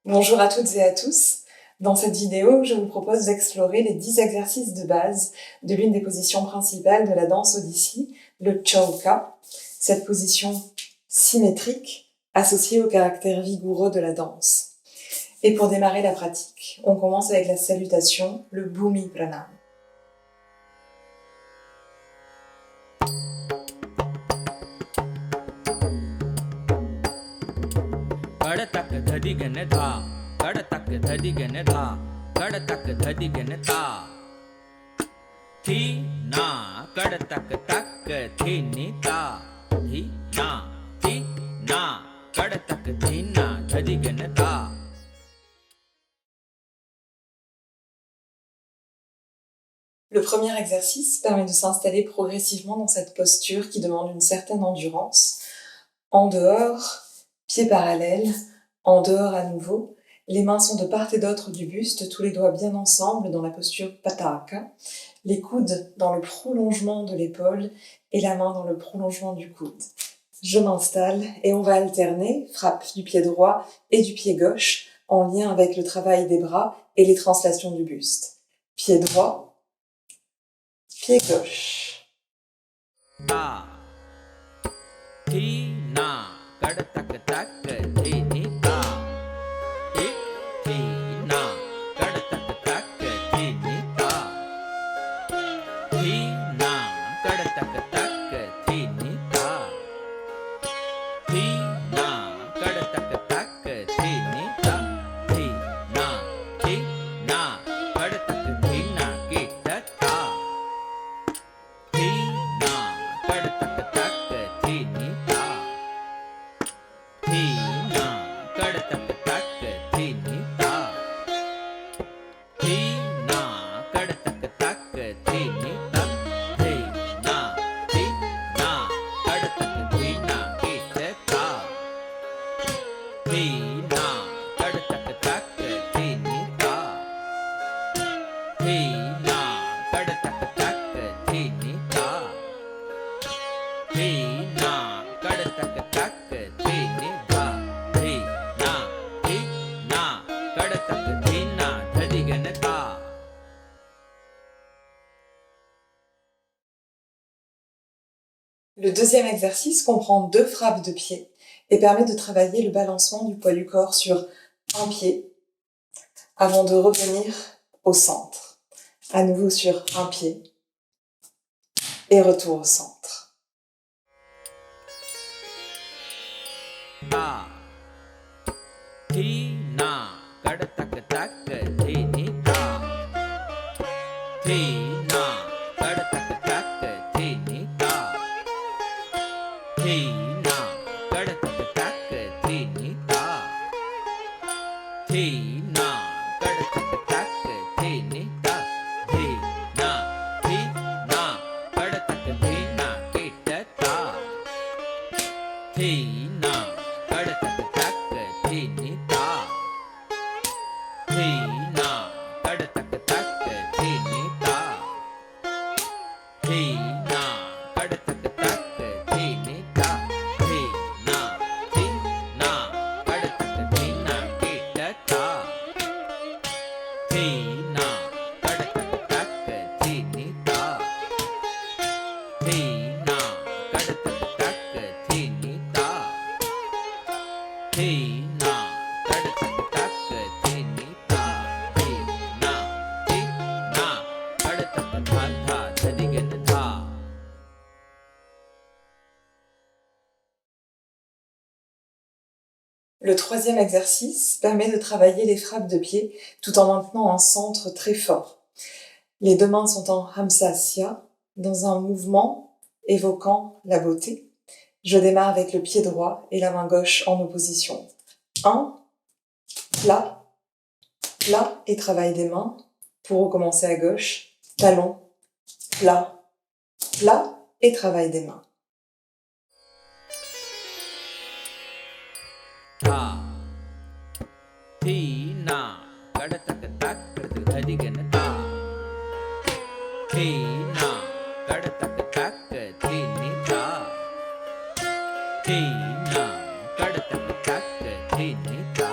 Bonjour à toutes et à tous. Dans cette vidéo, je vous propose d'explorer les 10 exercices de base de l'une des positions principales de la danse Odissi, le Chauka, cette position symétrique associée au caractère vigoureux de la danse. Et pour démarrer la pratique, on commence avec la salutation, le Bhumi Pranam. तक धदिगन धा कड़ तक धदिगन धा कड़ तक धदिगन ता थी ना कड़ तक तक थी नी ता थी ना कड़ तक थी ना धदिगन ता. Le premier exercice permet de s'installer progressivement dans cette posture qui demande une certaine endurance. En dehors, pieds parallèles, en dehors à nouveau. Les mains sont de part et d'autre du buste, tous les doigts bien ensemble dans la posture Pataka, les coudes dans le prolongement de l'épaule et la main dans le prolongement du coude. Je m'installe et on va alterner frappe du pied droit et du pied gauche en lien avec le travail des bras et les translations du buste. Pied droit, pied gauche. Ta thi na कड़ तक तक थी नी ता थी ना कड़ तक तक थी नी ता थी ना कड़ तक तक थी नी ता थी ना कड़ तक तक थी नी ता थी ना कड़ तक थी ना की ता थी ना कड़ तक तक थी नी ता थी ना कड़ तक तक थी नी ता थी ना कड़ तक तक थी नी ता थी ना कड़ तक थी ना की ता थी ना कड़ तक तक थी नी ता थी ना कड़ तक तक थी नी ता थी ना कड़ तक तक थी नी ता थी ना कड़ तक थी ना धदिगन ता. Le deuxième exercice comprend 2 frappes de pied et permet de travailler le balancement du poids du corps sur un pied avant de revenir au centre. À nouveau sur un pied et retour au centre. ता थी ना कड़ तक तक थी नी ता थी ना कड़ तक तक थी नी ता थी ना कड़ तक तक थी नी ता थी ना कड़ तक तक थी नी ता थी ना कड़ तक थी ना की ता थी ना कड़ तक तक थी नी ता थी ना कड़ तक तक थी नी ता थी ना कड़ तक तक थी नी ता थी ना कड़ तक थी ना की ता थी ना कड़ तक तक थी नी ता थी ना कड़ तक तक थी नी ता थी ना कड़ तक तक थी नी ता थी ना कड़ तक धा धा धदिगन धा. Le troisième exercice permet de travailler les frappes de pied tout en maintenant un centre très fort. Les 2 mains sont en Hamsasya, dans un mouvement évoquant la beauté. Je démarre avec le pied droit et la main gauche en opposition. 1, plat et travail des mains. Pour recommencer à gauche, talon, plat et travail des mains. धा थी ना कड़ तक तक धदिगन ता थी ना कड़ तक तक थी नी ता थी ना कड़ तक तक थी नी ता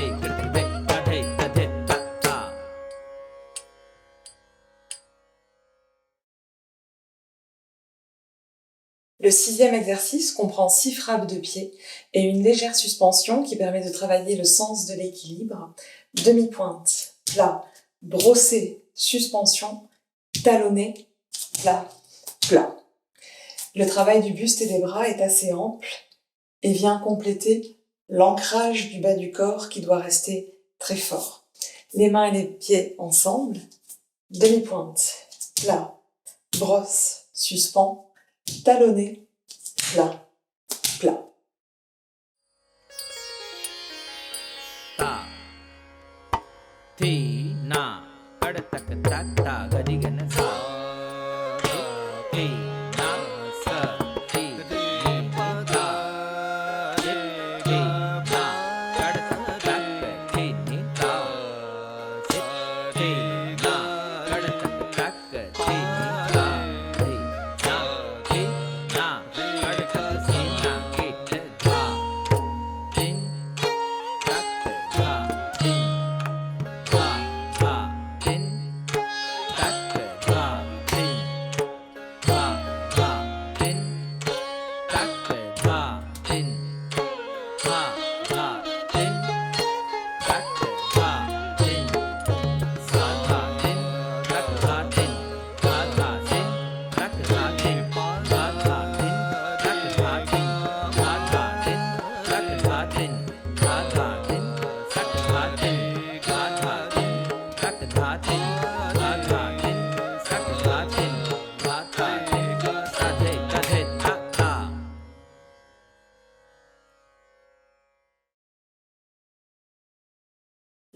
थे कड़तक थे ता थे ता थे ता ता. Le sixième exercice comprend 6 frappes de pied et une légère suspension qui permet de travailler le sens de l'équilibre. Demi-pointe, plat, brossé, suspension, talonné, plat, plat. Le travail du buste et des bras est assez ample et vient compléter l'ancrage du bas du corps qui doit rester très fort. Les mains et les pieds ensemble, demi-pointe, plat, brosse, suspend, talonné, plat, plat. Ta. Thi na. Kड़तक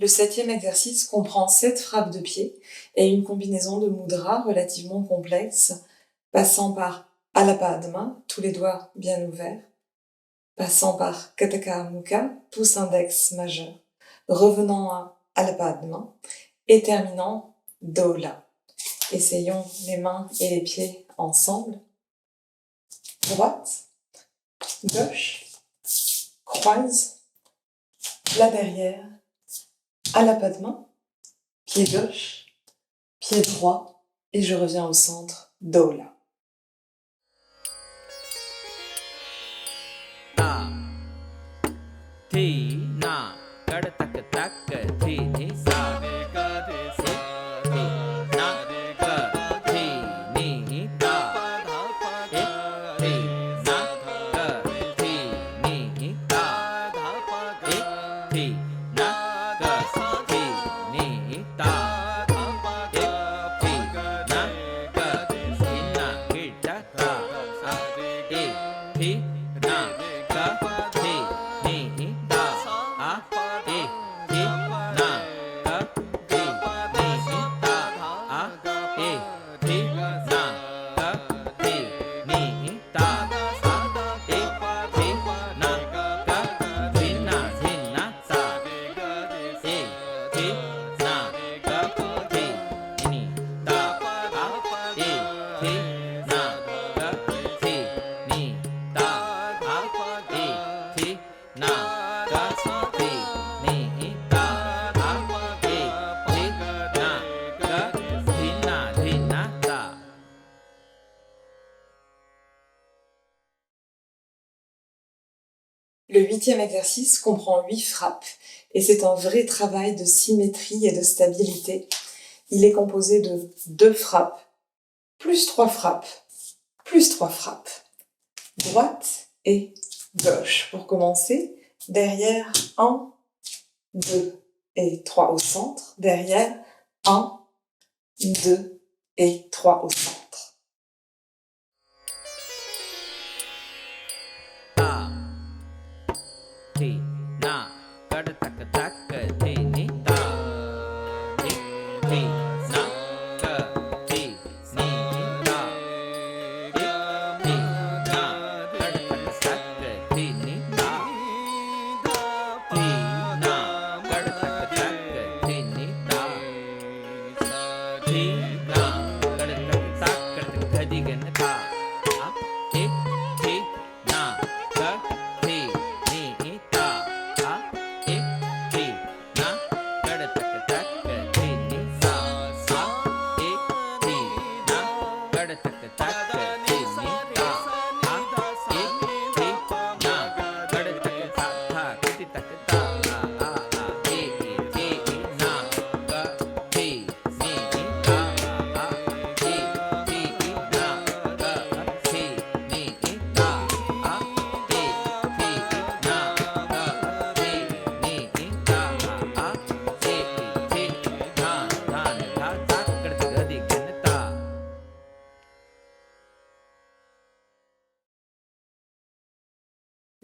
Le 7e exercice comprend 7 frappes de pied et une combinaison de mudras relativement complexe, passant par Alapadma, tous les doigts bien ouverts, passant par Kataka Mukha, pouce index majeur, revenant à Alapadma et terminant Dola. Essayons les mains et les pieds ensemble. Droite, gauche, croise, là derrière, Alapadma, pied gauche, pied droit, et je reviens au centre, Dola. Le 8e exercice comprend 8 frappes et c'est un vrai travail de symétrie et de stabilité. Il est composé de 2 frappes, plus 3 frappes, plus 3 frappes, droite et gauche. Pour commencer, derrière 1, 2 et 3 au centre, derrière 1, 2 et 3 au centre.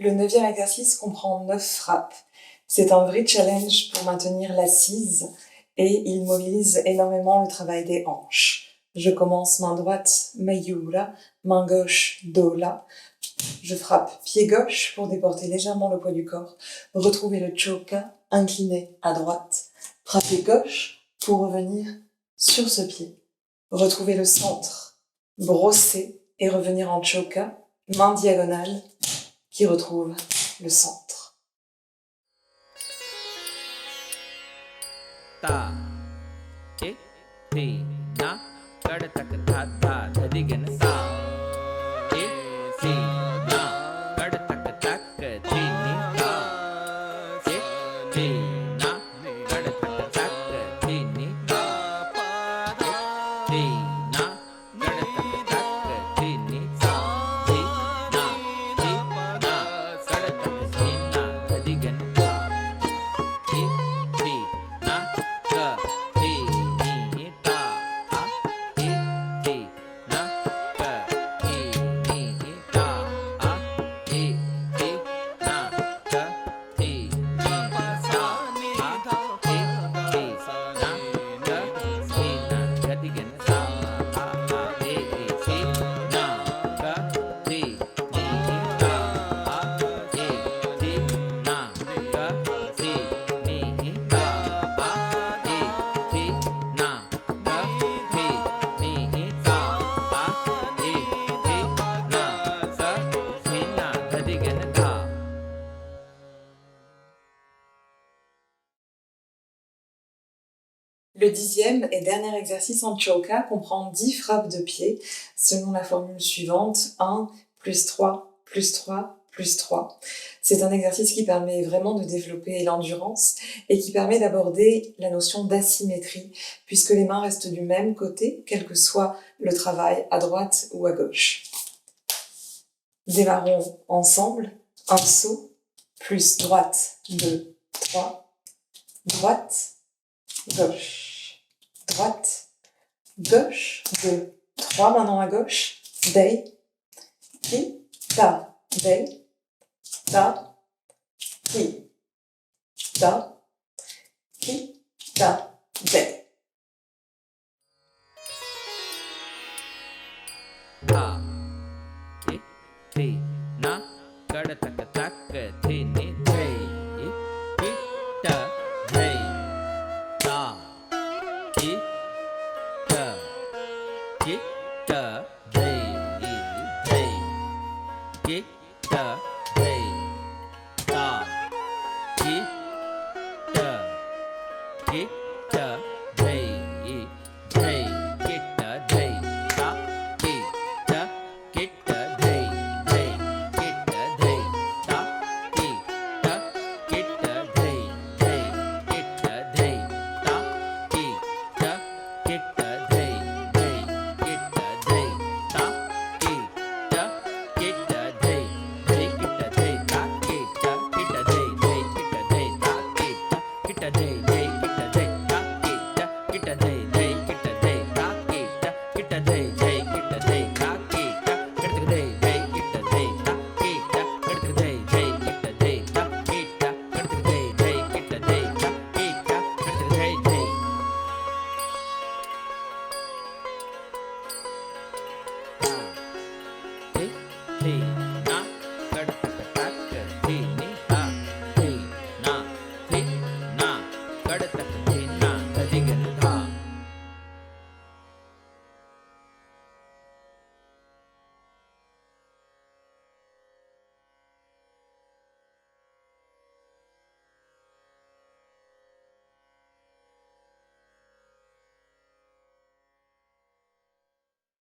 Le 9e exercice comprend 9 frappes. C'est un vrai challenge pour maintenir l'assise et il mobilise énormément le travail des hanches. Je commence main droite, Mayura, main gauche, Dola. Je frappe pied gauche pour déporter légèrement le poids du corps. Retrouvez le choka, incliné à droite. Frappez gauche pour revenir sur ce pied. Retrouvez le centre, brosser et revenir en choka, main diagonale qui retrouve le centre. Ta, e, ti, na, kada tak tha tha dhadigan ta, e, ti, na, kada tak tak thi ni ta, e, ti, na, kada tak tak thi ni ta, e, ti, na, kada tak tak thi ni ta, ti, na, kada tak thi na dhadigan ta. Le 10e et dernier exercice en choka comprend 10 frappes de pied selon la formule suivante, 1 plus 3 plus 3 plus 3. C'est un exercice qui permet vraiment de développer l'endurance et qui permet d'aborder la notion d'asymétrie puisque les mains restent du même côté, quel que soit le travail à droite ou à gauche. Démarrons ensemble, un saut, plus droite, 2, 3, droite, gauche, droite, gauche, 2, 3, maintenant à gauche, dei, ki, ta, dei, ta, ki, ta, ki, ta, dei. Ta, e, ti, na, kada tak tak thi ni thei, e, ki, ta, thei, ta, ki, ta, ki, ta, thei, thei, ki, ta, thei, ta, ki, ta, ki, ta, thei, thei, ki, ta, thei, ta, ki, ta, ki, ta, thei, thei, ki, ta, thei, ta, ki, ta, ki, ta, thei, thei, ki, ta, thei, ta, ki, ta, ki, ta, thei, thei, ki, ta, thei, ta, ki, ta, ki, ta, thei, thei, ki, ta, thei, ta, ki, ta, ki, ta, thei, thei, ki, ta, thei, ta, ki, ta, ki, ta, thei, thei, ki, ta, thei, ta, ki, ta, ki, ta, thei, thei, ki, ta, thei, ta, ki, ta, ki, ta, thei, thei, ki, ta, thei, ta, ki, ta, ki, ta, thei, thei, ki, ta, thei, ta, ki, ta, ki, ta, thei, thei, ki, ta, thei, ta, ki, ta, ki, ta, thei, thei, ki, ta, thei, ta, ki, ta, ki, ta, thei, thei. Ta, ti, ti.